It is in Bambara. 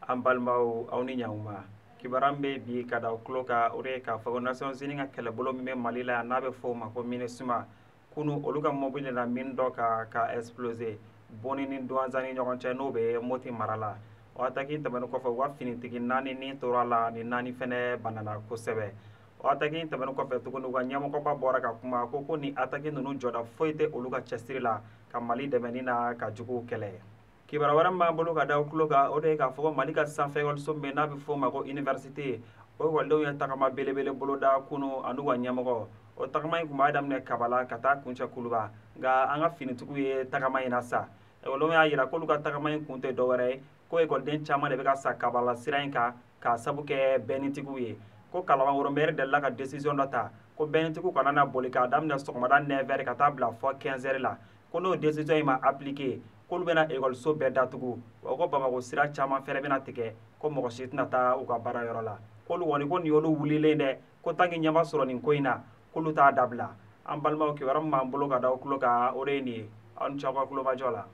an balimaw aw ni ɲankuma kibaran bɛ bi ka da tulo kan o de ye k'a fɔ ko Nations Unies ka kɛlɛbolo min bɛ Mali la yan n'a bɛ fɔ o ma ko MINUSMA kunu olu ka mobile la min dɔ ka exploser Boni ni Douentza ni ɲɔgɔn cɛ n'o bɛ Moti mara la o attaque tɛmɛnen kɔfɛ u ka finitigi 4 nin tora la ni 4 fɛnɛ banana kosɛbɛ o attaque tɛmɛnen kɔfɛ tuguni u ka ɲɛmɔgɔba bɔra ka kuma ko ni attaque ninnu jɔda foyi tɛ olu ka cɛsiri la ka Mali dɛmɛ na ka juguw kɛlɛ kibara wɛrɛ min b'an bolo ka da tulo kan o de ye k'a fɔ ko Mali ka sanfɛ ekɔliso min n'a bɛ fɔ o ma ko université o ekɔlidenw ye tagama belebele boloda kunu an'u ka ɲɛmɔgɔ o tagama in tun b'a daminɛ Kabala ka taa kuncɛ Kuluba nka an ka finitigiw ye tagama in na sa ekɔlidenw y'a jira k'olu ka tagama in kun tɛ dɔwɛrɛ ye ko ekɔliden caman de bɛ ka sa Kabala sira in kan k'a sabu kɛ bɛnnitigiw ye ko Kalabankɔrɔ maire delila ka décision dɔ ta ko bɛnnitigiw kana na boli k'a daminɛ sɔgɔmada 9h ka taa bila fɔ 15h la ko n'o décision in ma appliqué k'olu bɛna ekɔliso bɛɛ datugu wa ko Bamako sira caman fɛnɛ bɛna tigɛ ko mɔgɔ si tɛna taa u ka baarayɔrɔ la k'olu kɔni ko nin y'olu wulilen dɛ ko tant que ɲɛ ma sɔrɔ nin ko in na k'olu t'a dabila an balimaw kibaruya min b'an bolo ka da aw tulo kan o de ye nin ye aw ni ce aw ka kulomajɔ la